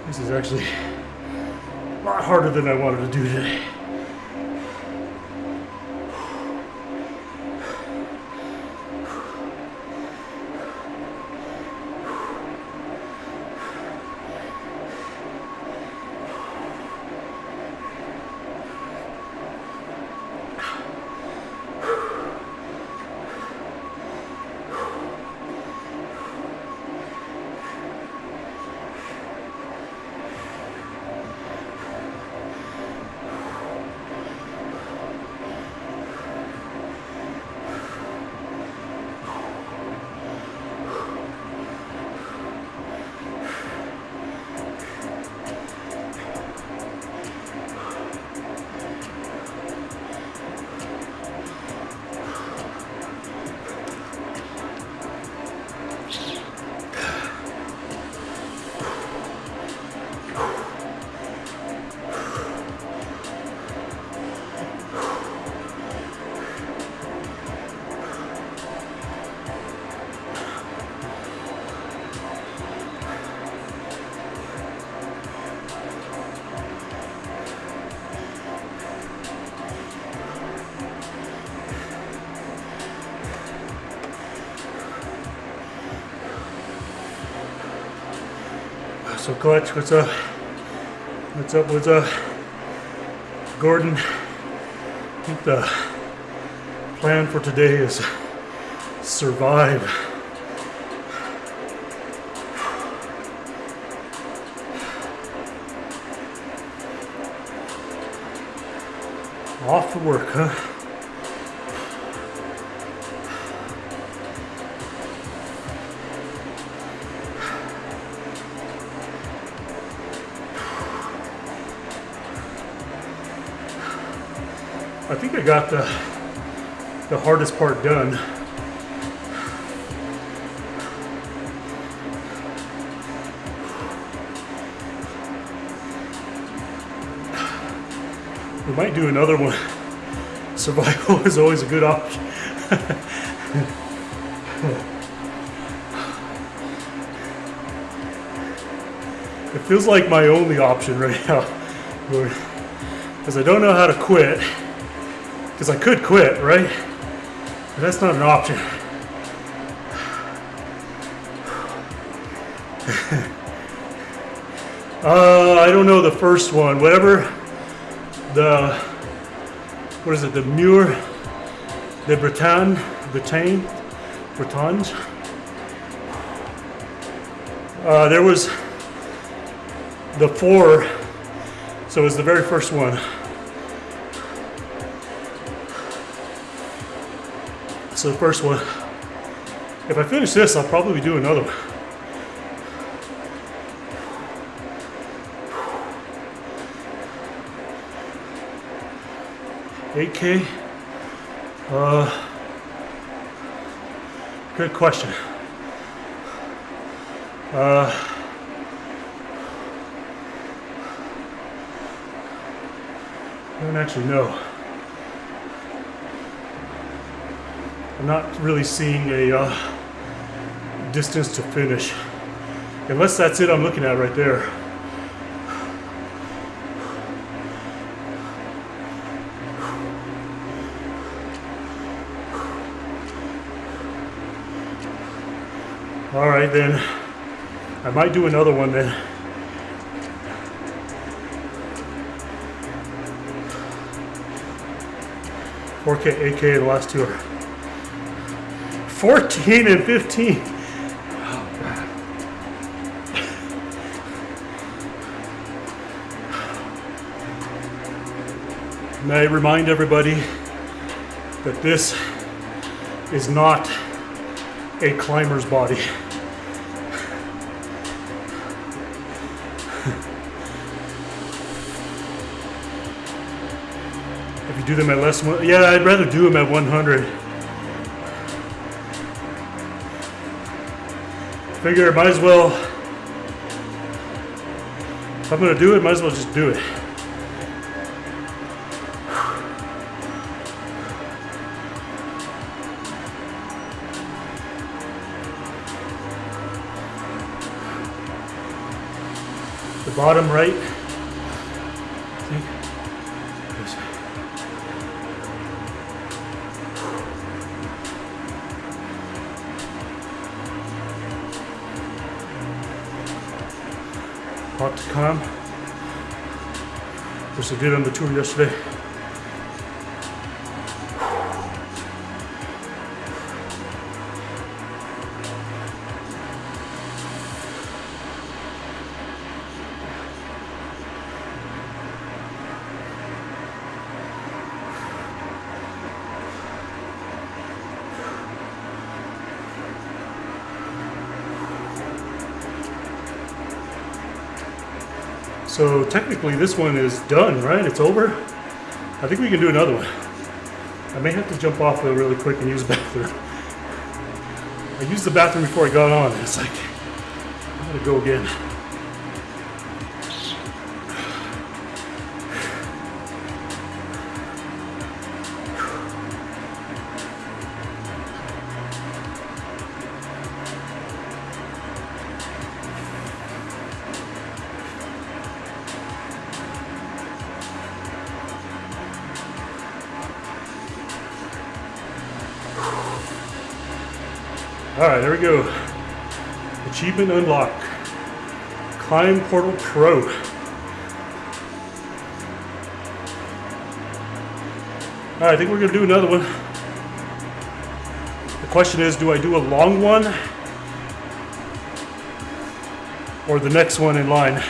This is actually a lot harder than I wanted to do today. So Clutch, what's up? What's up, what's up? Gordon, I think the plan for today is survive. Off for work, huh? I think I got the hardest part done. We might do another one. Survival is always a good option. It feels like my only option right now, because I don't know how to quit. Because I could quit, right? But that's not an option. I don't know the first one. Whatever what is it? The Mur de Bretagne. There was the 4, so it was the very first one. So the first one, if I finish this, I'll probably do another one. $8K? Good question. I don't actually know. I'm not really seeing a distance to finish. Unless that's it I'm looking at right there. All right, then. I might do another one then. $4K, $8K, the last two are 14 and 15. Oh, God. May I remind everybody that this is not a climber's body. If you do them at less, yeah, I'd rather do them at 100. Figure, might as well, if I'm gonna do it, might as well just do it. the bottom right. See? Hot to calm. Which I did on the tour yesterday. So technically this one is done, right? It's over. I think we can do another one. I may have to jump off though really quick and use the bathroom. I used the bathroom before I got on and it's like, I'm gonna go again. All right, there we go. Achievement unlocked. Climb Portal Pro. All right, I think we're gonna do another one. The question is, do I do a long one or the next one in line?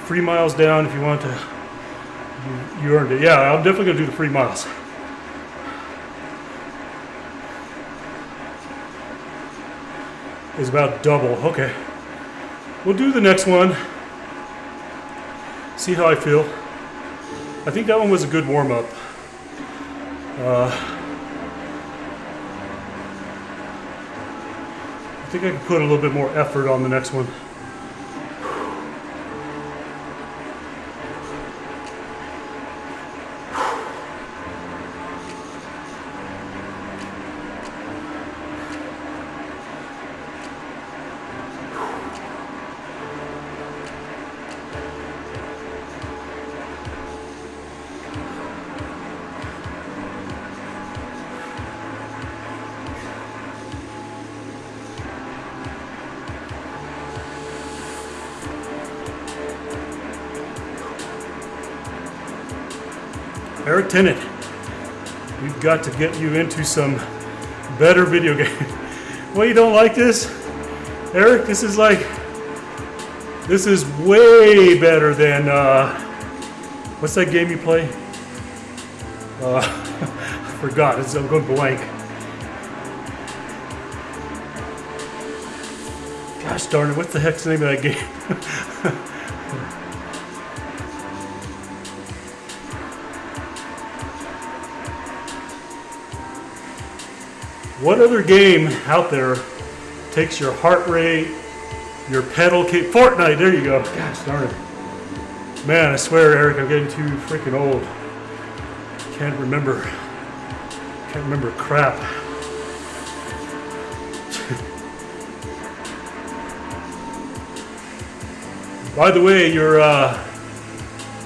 Free miles down if you want to. You earned it. Yeah, I'm definitely gonna do the free miles. It's about double. Okay. We'll do the next one. See how I feel. I think that one was a good warm-up. I think I can put a little bit more effort on the next one. Eric Tennant, we've got to get you into some better video games. Well, you don't like this? Eric, this is way better than, what's that game you play? I forgot, I'm going blank. Gosh darn it, what's the heck's the name of that game? What other game out there takes your heart rate, your pedal kick? Fortnite, there you go. Gosh darn it. Man, I swear, Eric, I'm getting too freaking old. Can't remember crap. By the way, your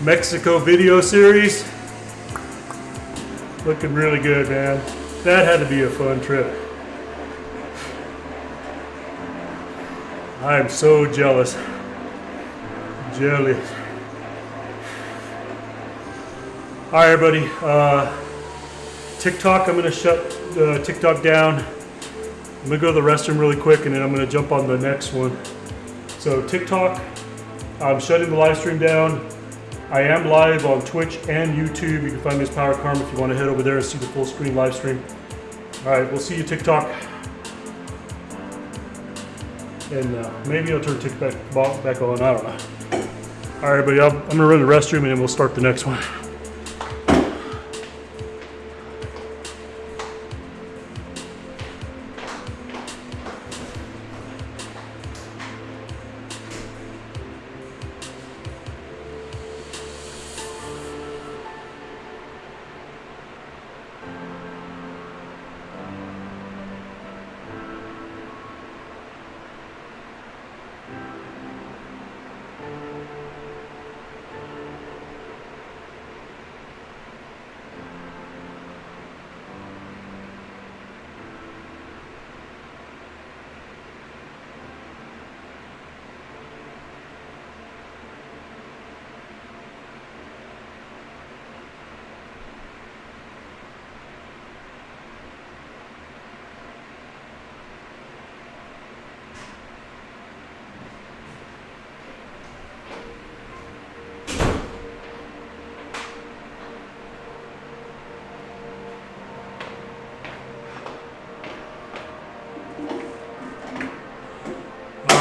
Mexico video series, looking really good, man. That had to be a fun trip. I am so jealous. Jealous. All right, everybody. TikTok, I'm going to shut TikTok down. I'm going to go to the restroom really quick, and then I'm going to jump on the next one. So TikTok, I'm shutting the live stream down. I am live on Twitch and YouTube. You can find me as Power Karma if you want to head over there and see the full screen live stream. All right, we'll see you TikTok. And maybe I'll turn TikTok back on, I don't know. All right, everybody, I'm gonna run the restroom and then we'll start the next one.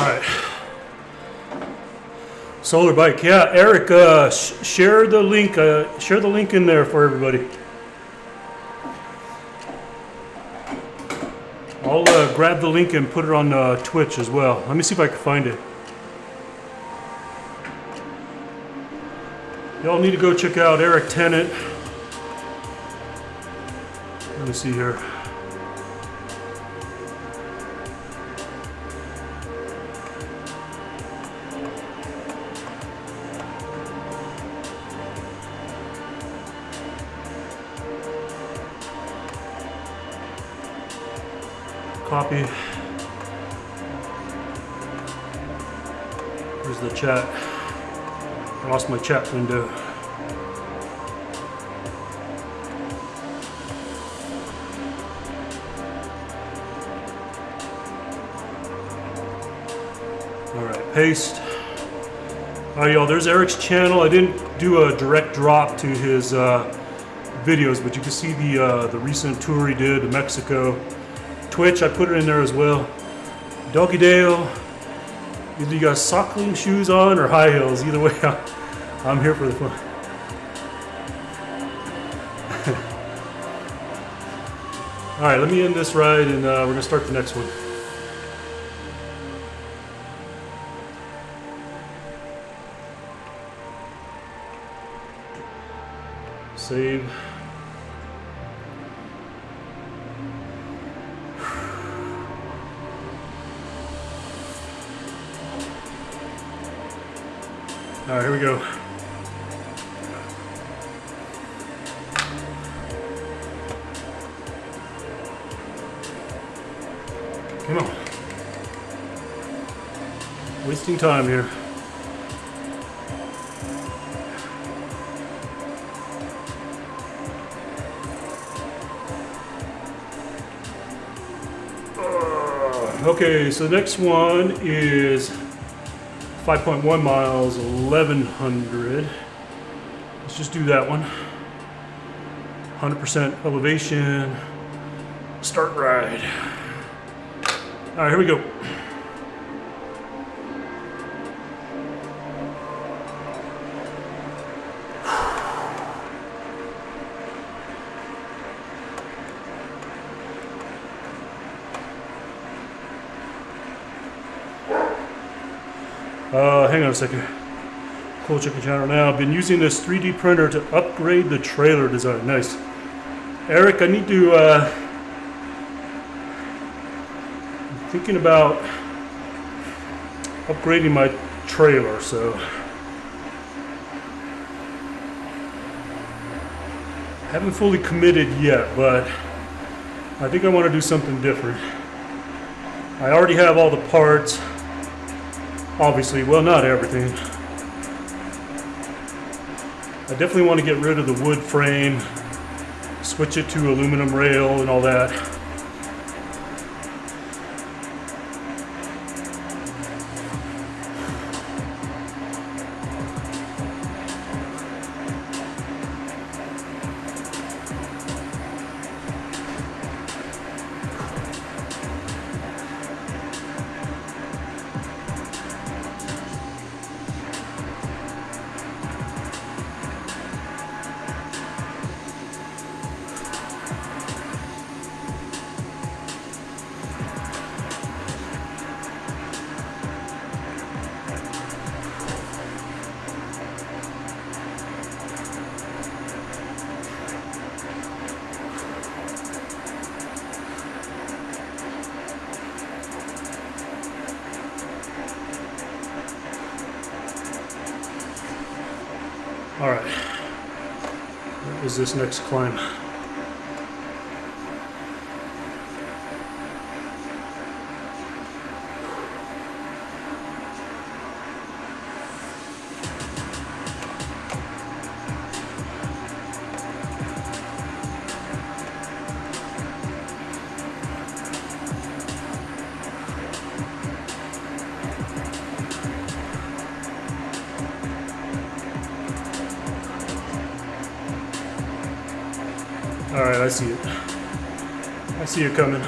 right. Solar bike. Yeah, Eric, share the link. Share the link in there for everybody. I'll grab the link and put it on Twitch as well. Let me see if I can find it. Y'all need to go check out Eric Tennant. Let me see here. Copy. Here's the chat. I lost my chat window. All right, paste. All right, y'all, there's Eric's channel. I didn't do a direct drop to his videos, but you can see the recent tour he did to Mexico. Twitch, I put it in there as well. Doggy Dale. Either you got sockling shoes on or high heels. Either way, I'm here for the fun. All right, let me end this ride and we're gonna start the next one. Save. All right, here we go. Come on. Wasting time here. Okay, so the next one is 5.1 miles, 1100. Let's just do that one. 100% elevation. Start ride. All right, here we go. Hang on a second. Cool chicken channel now. I've been using this 3D printer to upgrade the trailer design. Nice. Eric, I need to, I'm thinking about upgrading my trailer, so. Haven't fully committed yet, but I think I want to do something different. I already have all the parts. Obviously, well, not everything. I definitely want to get rid of the wood frame, switch it to aluminum rail and all that. All right, what is this next climb? All right, I see it. I see it coming.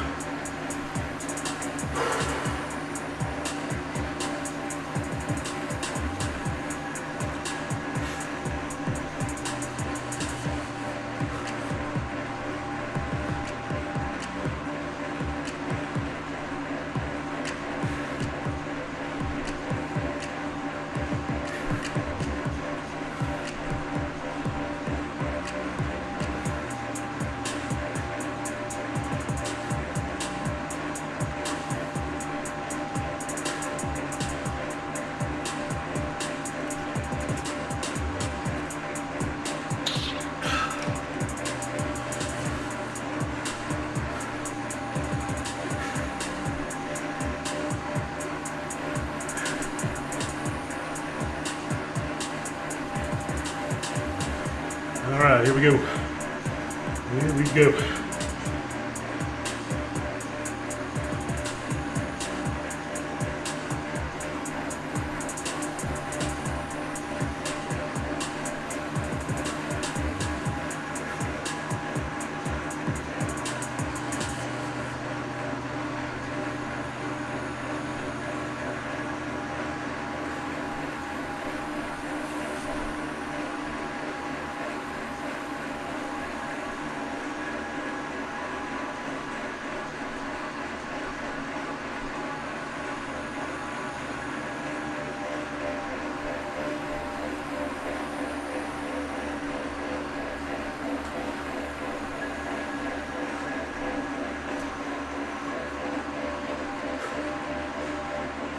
Here we go. Here we go.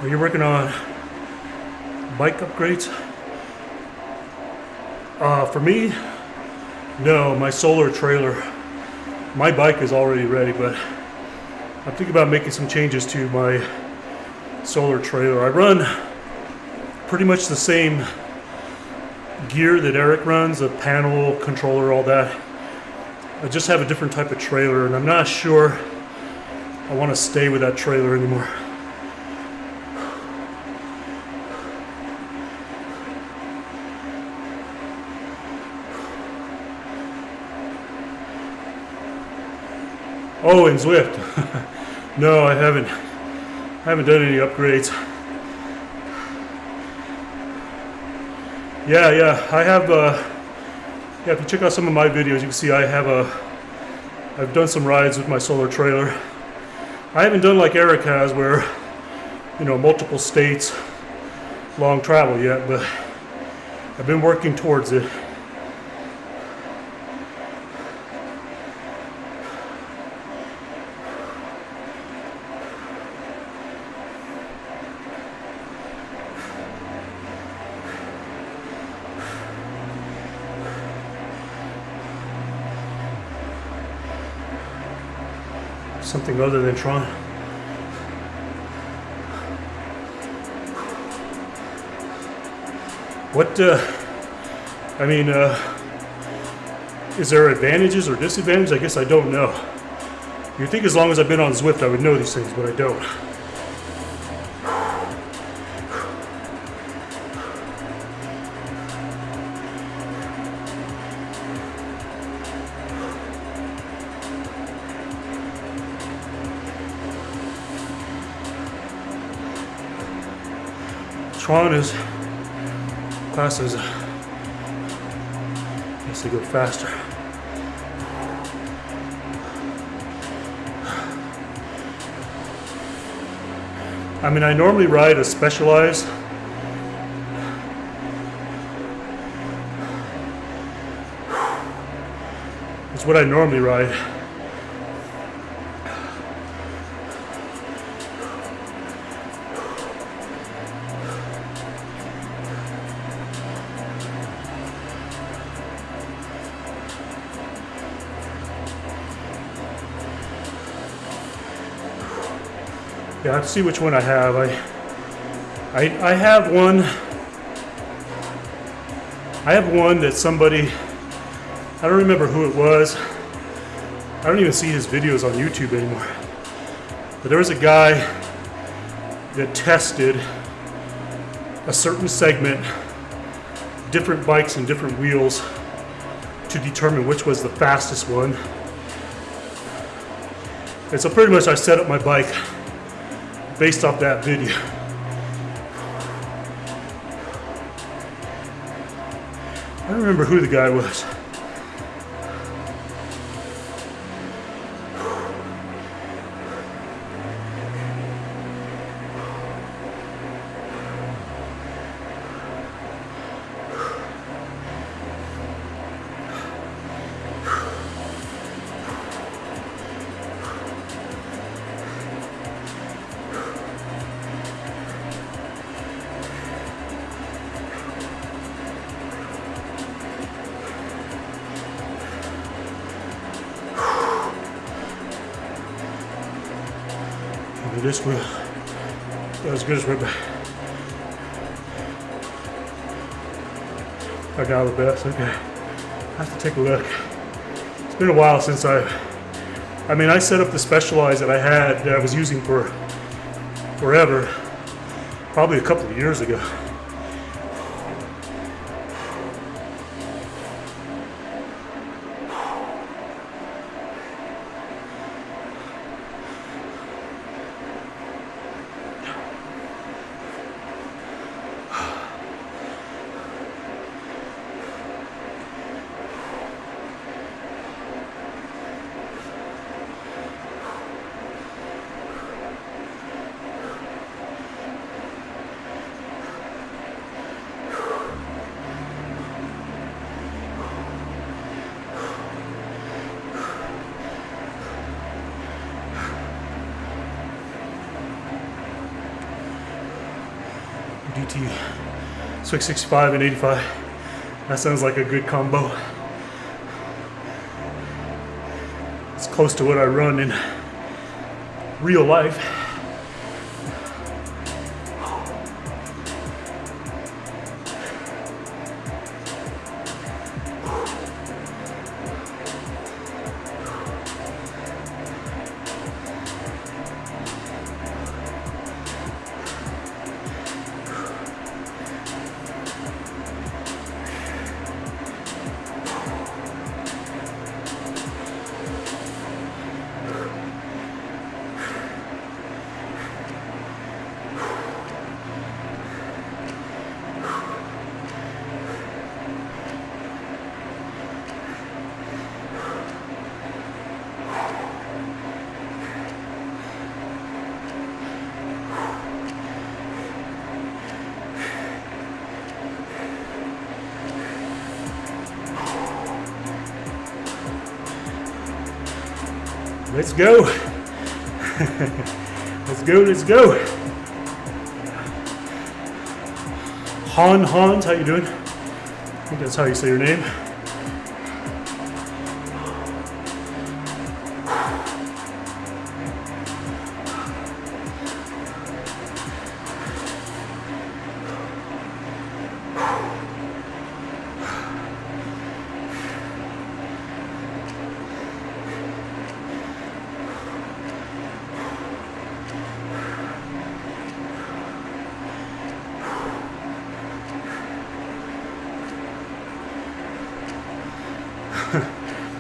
Are you working on bike upgrades? For me, no, my solar trailer. My bike is already ready, but I'm thinking about making some changes to my solar trailer. I run pretty much the same gear that Eric runs, a panel, controller, all that. I just have a different type of trailer, and I'm not sure I want to stay with that trailer anymore. Oh, and Zwift. No, I haven't done any upgrades. Yeah, I have. Yeah, if you check out some of my videos, you can see I've done some rides with my solar trailer. I haven't done like Eric has, where multiple states, long travel yet, but I've been working towards it. Something other than Tron. What, is there advantages or disadvantages? I guess I don't know. You'd think as long as I've been on Zwift I would know these things, but I don't. Tron is classes. Guess they go faster. I mean, I normally ride a Specialized. It's what I normally ride. Yeah, I have to see which one I have. I have one. I have one that somebody, I don't remember who it was. I don't even see his videos on YouTube anymore. But there was a guy that tested a certain segment, different bikes and different wheels, to determine which was the fastest one. And so pretty much I set up my bike based off that video. I don't remember who the guy was. This wheel, that was good as right back. I got the best, okay. I have to take a look. It's been a while since I set up the Specialized that I had that I was using for forever, probably a couple of years ago. DT 665 and 85. That sounds like a good combo. It's close to what I run in real life. Let's go. Let's go. Hans, how you doing? I think that's how you say your name.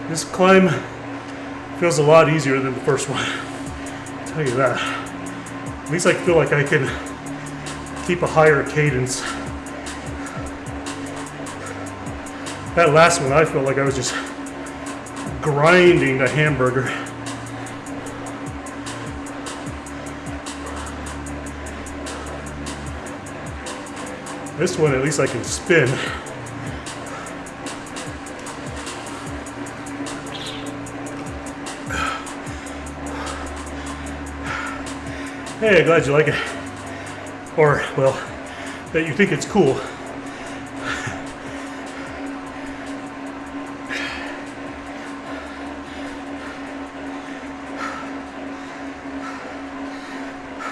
This climb feels a lot easier than the first one. I'll tell you that. At least I feel like I can keep a higher cadence. That last one, I felt like I was just grinding a hamburger. This one, at least I can spin. Hey, glad you like it. Or, well, that you think it's cool.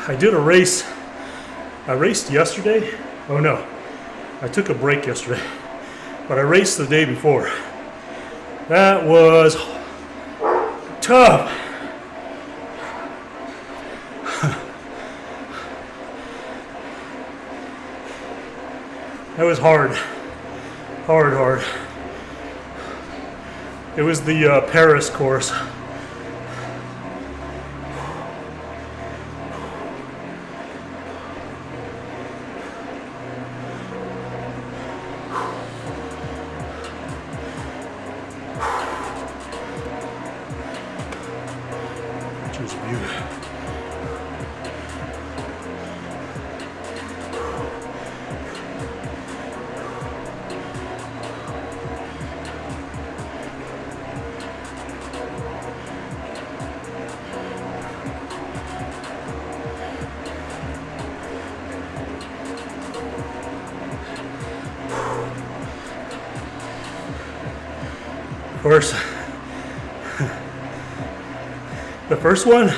I did a race. I raced yesterday. Oh no, I took a break yesterday. But I raced the day before. That was tough. That was hard. Hard. It was the Paris course. Choose a view. Of course, the first one you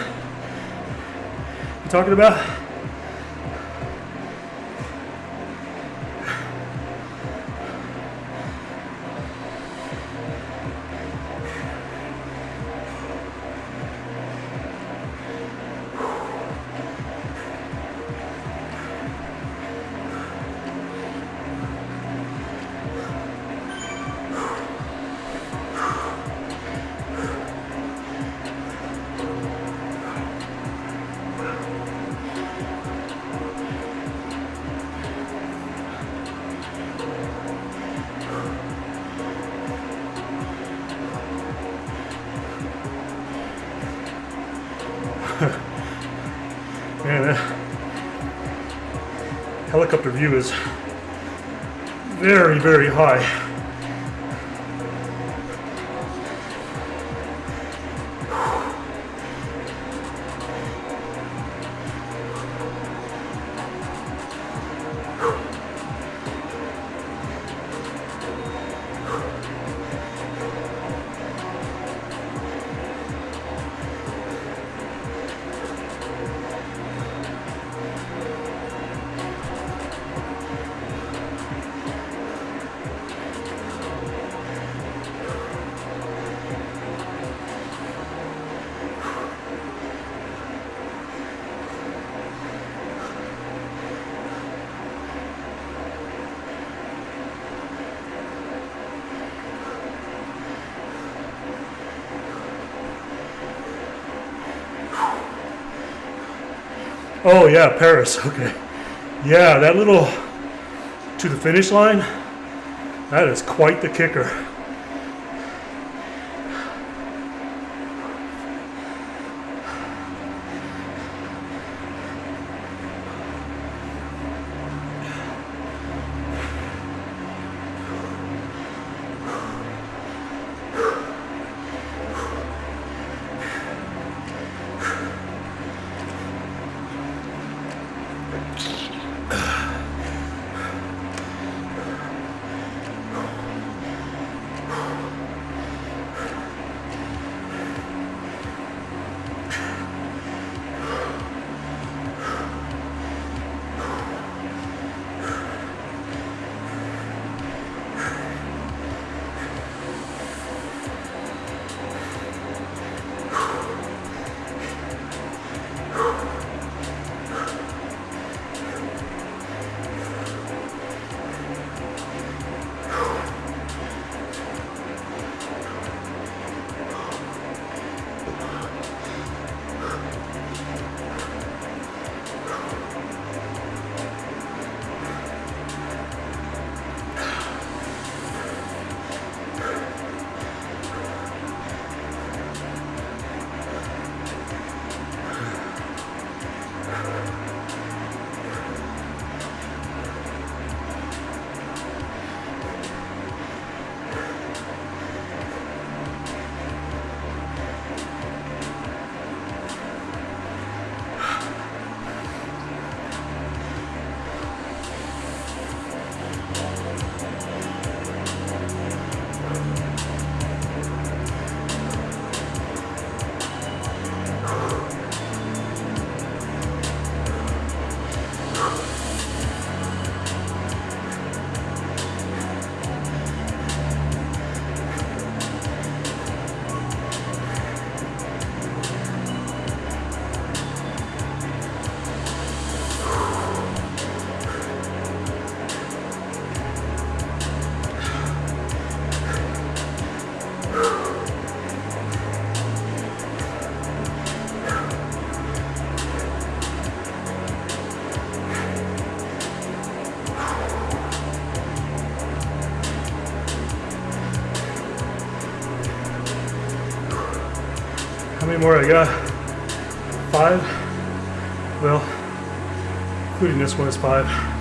talking about? Man, that helicopter view is very, very high. Oh yeah, Paris, okay. Yeah, that little to the finish line, that is quite the kicker. How many more I got? 5? Well, including this one is 5.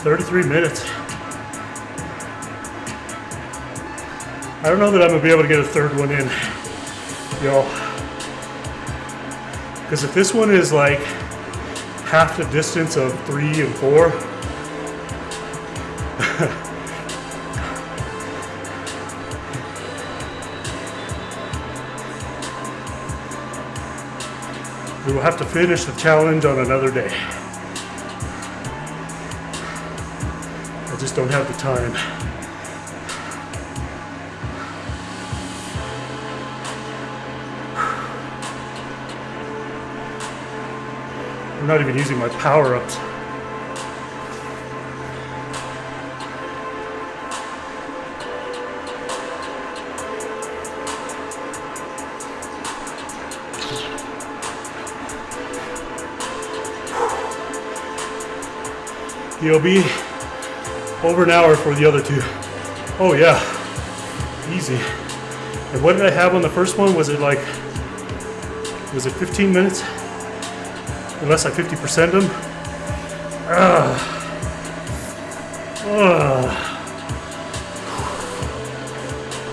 33 minutes. I don't know that I'm gonna be able to get a third one in, y'all. Because if this one is like half the distance of 3 and 4, we will have to finish the challenge on another day. I just don't have the time. I'm not even using my power-ups. It'll be over an hour for the other two. Oh yeah, easy. And what did I have on the first one? Was it 15 minutes? Unless I 50%'d them.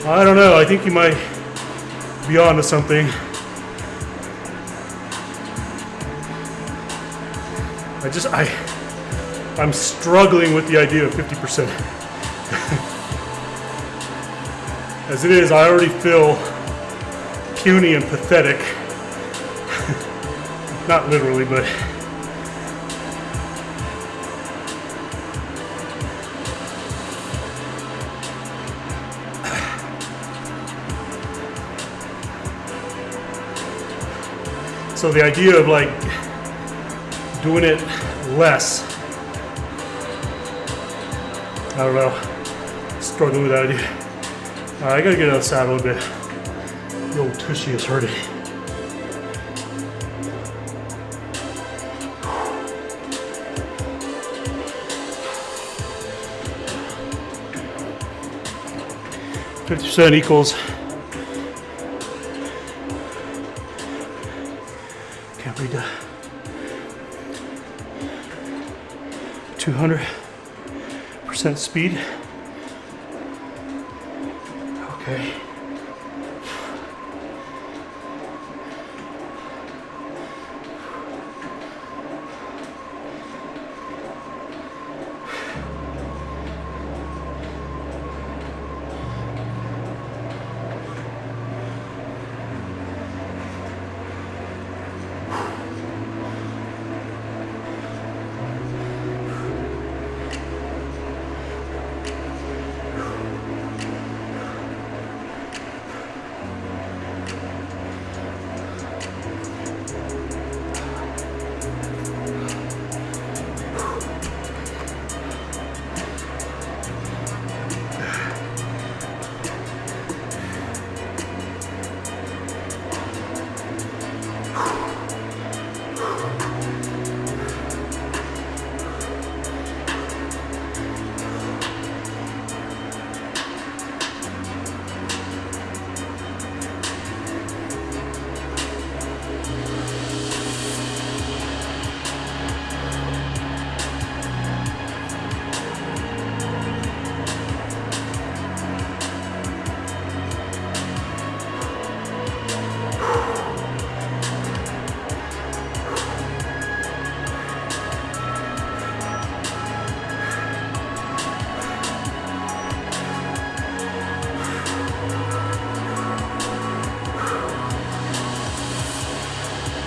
I don't know, I think you might be onto something. I'm struggling with the idea of 50%. As it is, I already feel puny and pathetic. Not literally, but so the idea of like doing it less, I don't know, struggling with that idea. I gotta get out of the saddle a bit. The old tushy is hurting. %50 equals, can't read that, 200% speed. Okay.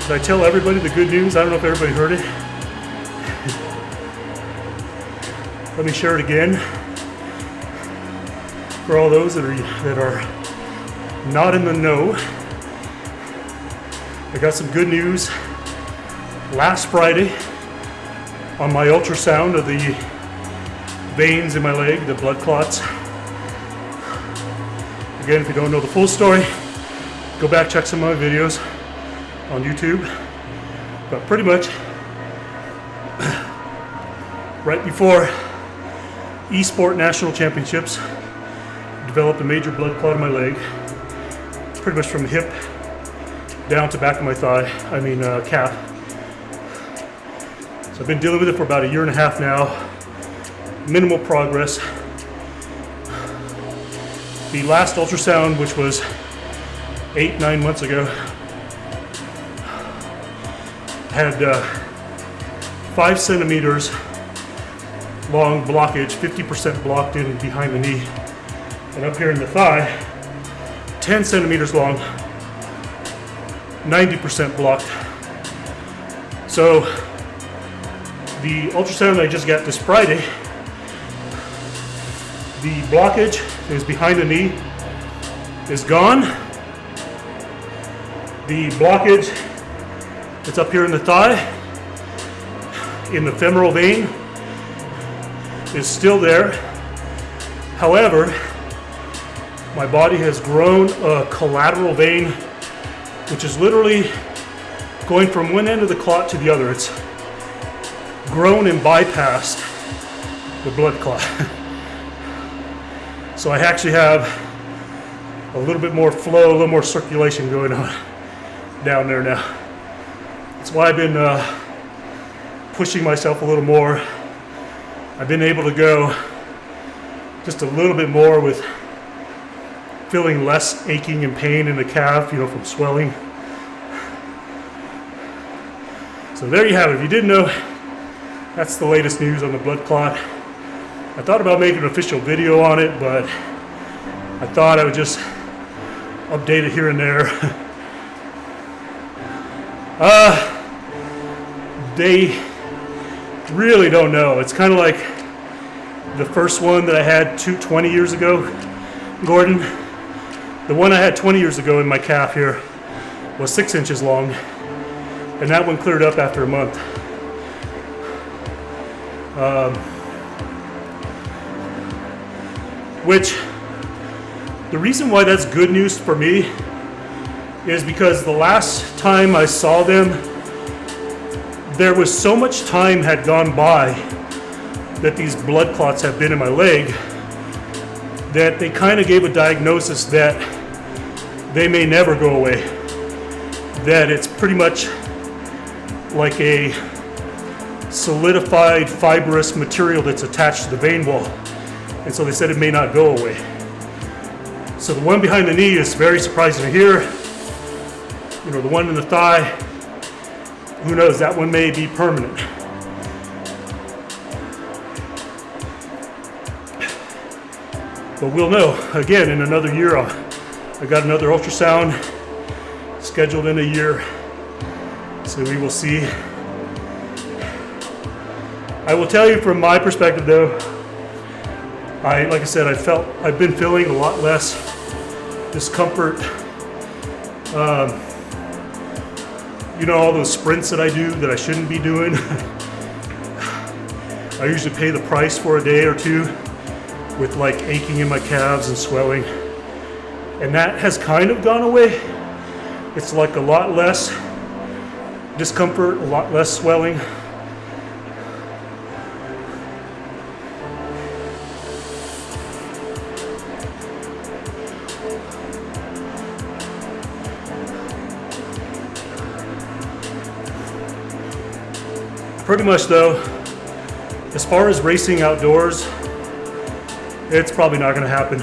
Did I tell everybody the good news? I don't know if everybody heard it. Let me share it again for all those that are not in the know. I got some good news last Friday on my ultrasound of the veins in my leg, the blood clots. Again, if you don't know the full story, go back, check some of my videos on YouTube. But pretty much right before eSport National Championships, developed a major blood clot in my leg, pretty much from the hip down to back of my thigh, calf. So I've been dealing with it for about 1.5 years now. minimal progress. The last ultrasound, which was 8-9 months ago, had 5 centimeters long blockage, 50% blocked in behind the knee, and up here in the thigh, 10 centimeters long, 90% blocked. So the ultrasound I just got this Friday, the blockage is behind the knee is gone. The blockage that's up here in the thigh, in the femoral vein, is still there. However, my body has grown a collateral vein, which is literally going from one end of the clot to the other. It's grown and bypassed the blood clot. So I actually have a little bit more flow, a little more circulation going on down there now. That's why I've been pushing myself a little more. I've been able to go just a little bit more with feeling less aching and pain in the calf, from swelling. So there you have it. If you didn't know, that's the latest news on the blood clot. I thought about making an official video on it, but I thought I would just update it here and there. They really don't know. It's kind of like the first one that I had 20 years ago, Gordon. The one I had 20 years ago in my calf here was 6 inches long, and that one cleared up after a month. Which, the reason why that's good news for me is because the last time I saw them, there was so much time had gone by that these blood clots have been in my leg that they kind of gave a diagnosis that they may never go away. That it's pretty much like a solidified fibrous material that's attached to the vein wall. And so they said it may not go away. So the one behind the knee is very surprising to hear. The one in the thigh, who knows, that one may be permanent. But we'll know, again, in another year. I got another ultrasound scheduled in a year. So we will see. I will tell you from my perspective though, like I said, I've been feeling a lot less discomfort. All those sprints that I do that I shouldn't be doing. I usually pay the price for a day or two with like aching in my calves and swelling. And that has kind of gone away. It's like a lot less discomfort, a lot less swelling. Pretty much though, as far as racing outdoors, it's probably not going to happen.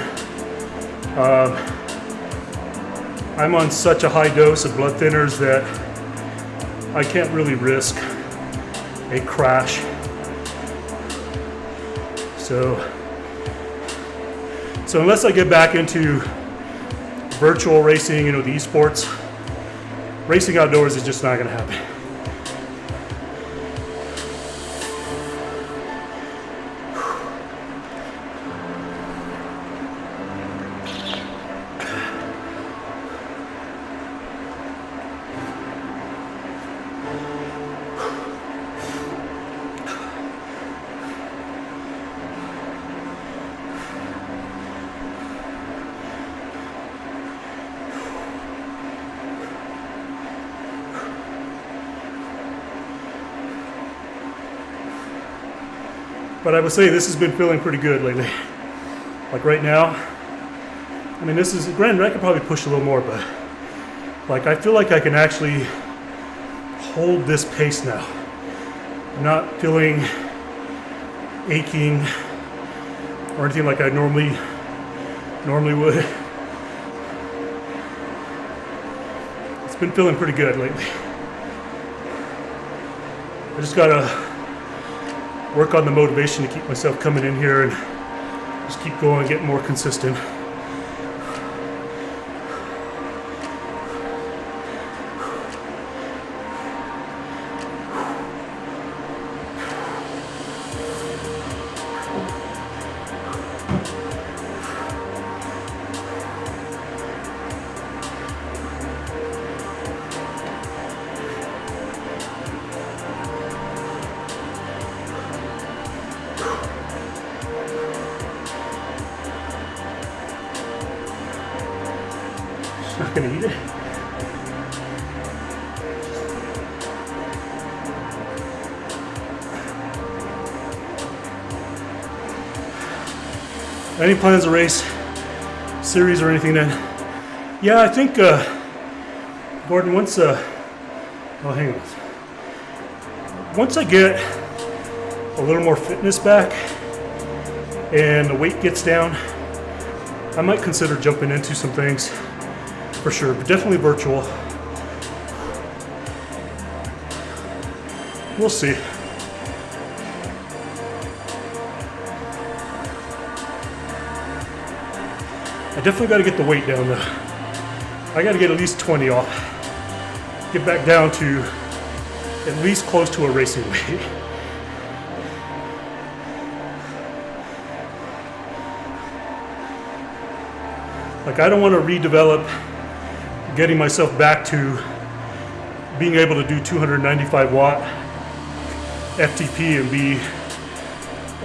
I'm on such a high dose of blood thinners that I can't really risk a crash. So unless I get back into virtual racing, the esports, racing outdoors is just not going to happen. But I would say this has been feeling pretty good lately. Like right now, this is, granted I could probably push a little more, but like I feel like I can actually hold this pace now. I'm not feeling aching or anything like I normally would. It's been feeling pretty good lately. I just gotta work on the motivation to keep myself coming in here and just keep going, get more consistent. Not gonna eat it. Any plans to race series or anything then? Yeah, I think Gordon, once hang on. Once I get a little more fitness back and the weight gets down, I might consider jumping into some things. For sure, but definitely virtual. We'll see. I definitely got to get the weight down though. I got to get at least 20 off. Get back down to at least close to a racing weight. Like I don't want to redevelop getting myself back to being able to do 295 watt FTP and be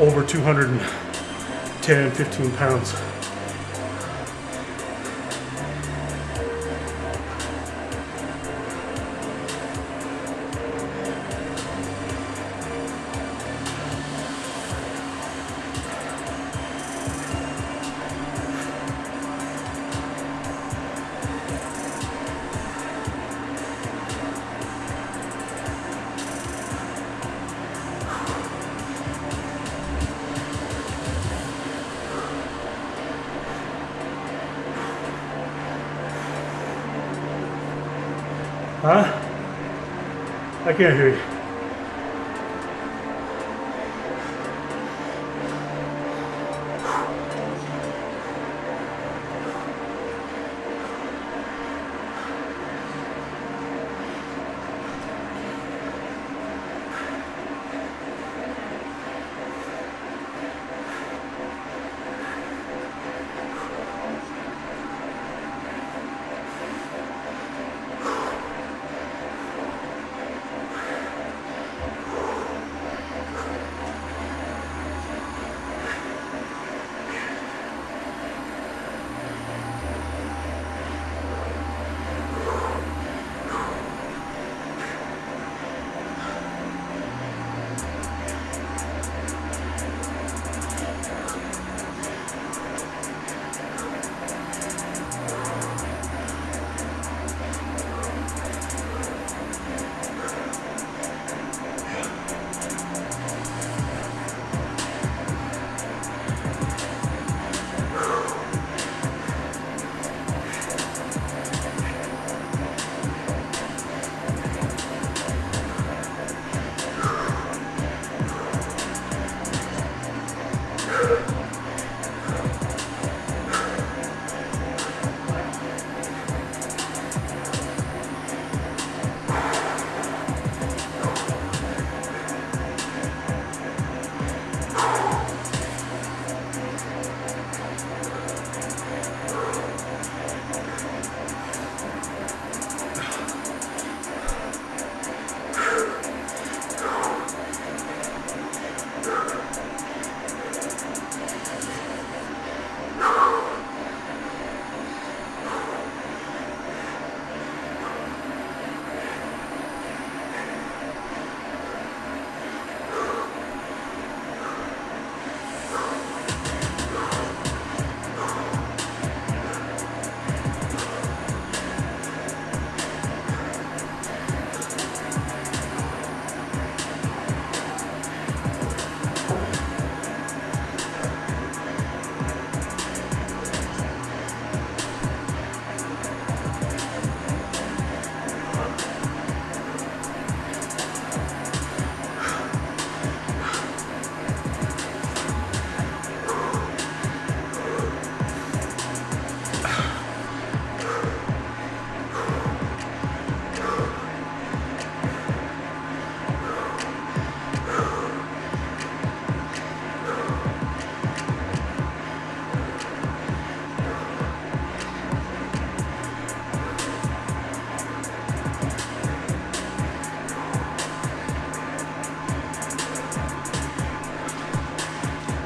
over 210, 15 pounds. Huh? I can't hear you.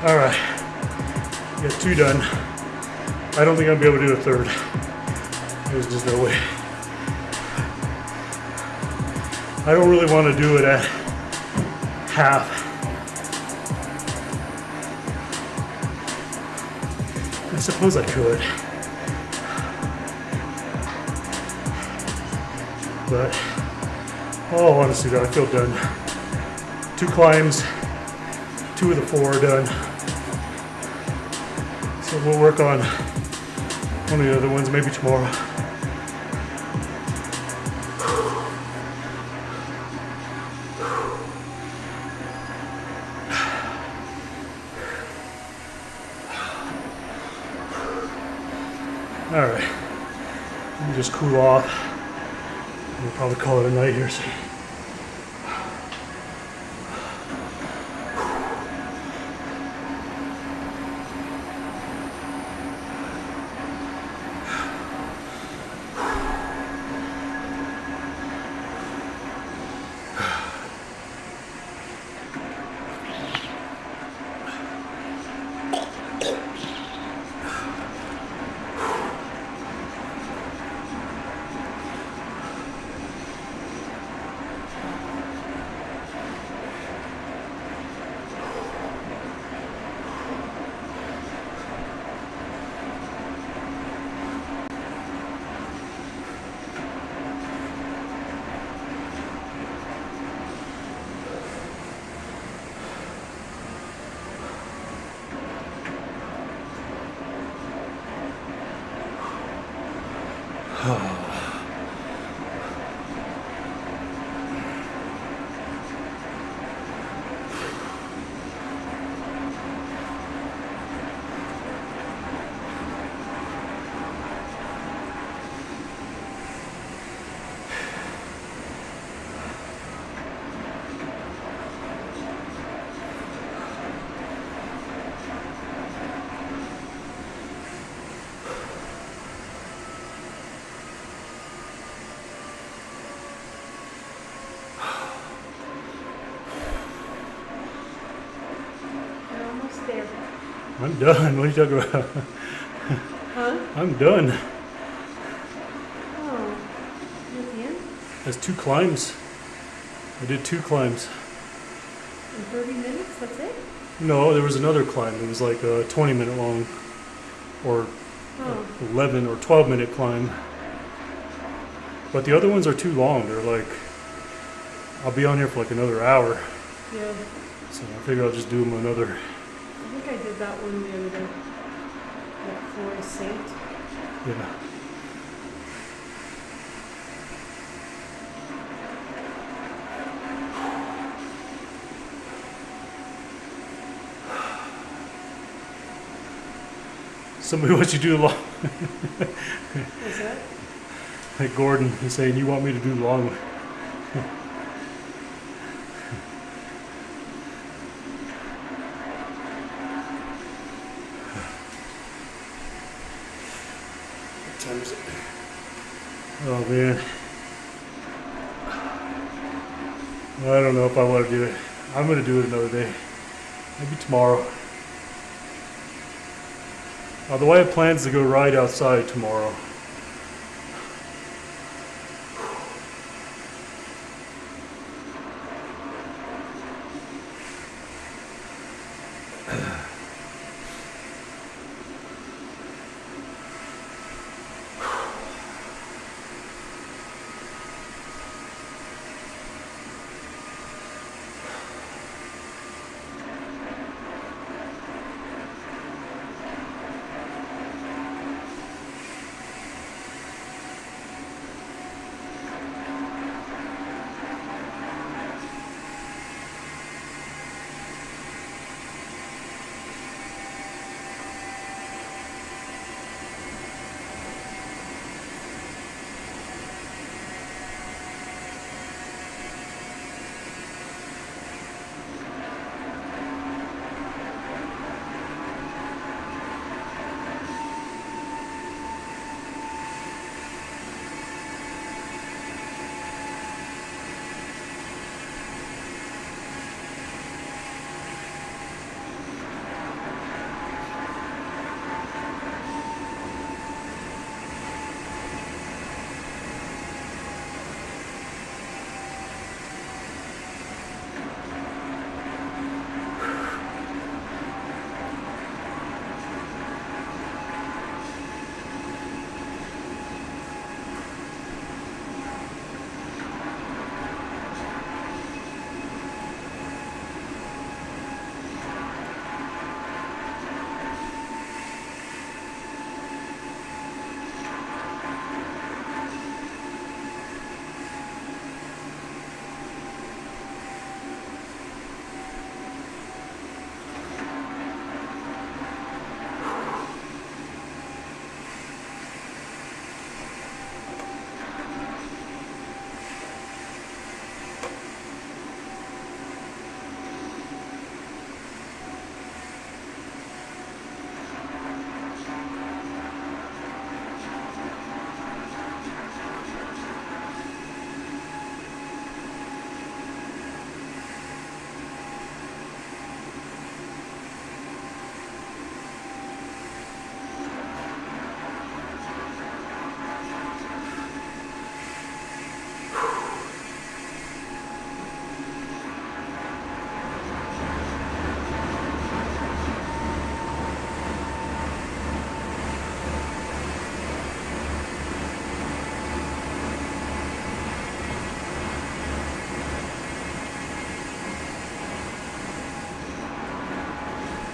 All right, got 2 done. I don't think I'll be able to do a third. There's just no way. I don't really want to do it at half. I suppose I could. But, oh, honestly, though, I feel done. 2 climbs, 2 of the 4 are done. So we'll work on one of the other ones maybe tomorrow. All right, let me just cool off. We'll probably call it a night here. So. I'm done. What are you talking about? Huh? I'm done. Oh, you at the end? That's 2 climbs. I did 2 climbs. In 30 minutes? That's it? No, there was another climb. It was like a 20-minute long, or 11 or 12-minute climb. But the other ones are too long. They're like, I'll be on here for like another hour. Yeah. So I figure I'll just do them another. I think I did that one the other day. That Forest Saint. Yeah. Somebody wants you to do the long. What's that? Like Gordon is saying, you want me to do the long one. What time is it? Oh man. I don't know if I want to do it. I'm going to do it another day. Maybe tomorrow. Although I have plans to go ride outside tomorrow.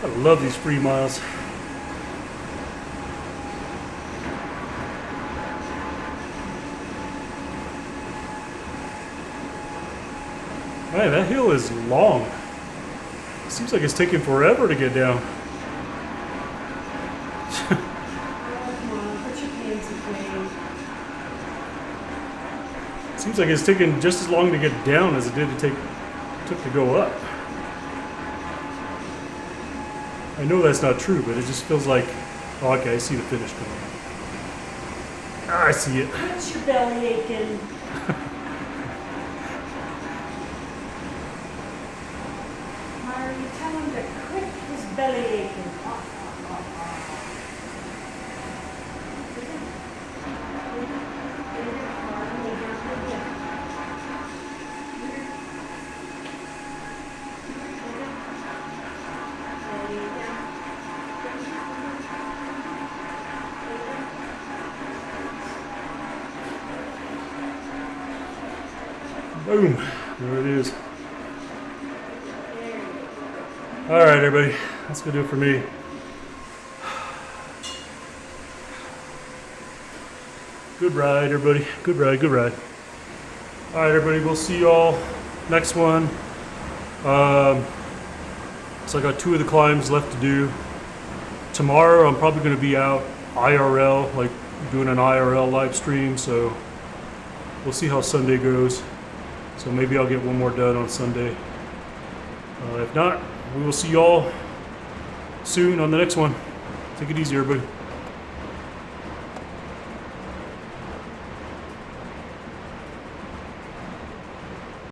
I love these free miles. Man, that hill is long. Seems like it's taking forever to get down. Come on, put your hands away. Seems like it's taking just as long to get down as it did took to go up. I know that's not true, but it just feels like, oh, okay, I see the finish coming. Ah, I see it. What's your belly aching? Mara, you tell him to quit his belly aching. Boom. There it is. All right, everybody. That's going to do it for me. Good ride, everybody. Good ride, good ride. All right, everybody. We'll see y'all next one. So I got 2 of the climbs left to do. Tomorrow, I'm probably going to be out IRL, like doing an IRL live stream. So we'll see how Sunday goes. So maybe I'll get one more done on Sunday. If not, we will see y'all soon on the next one. Take it easy, everybody.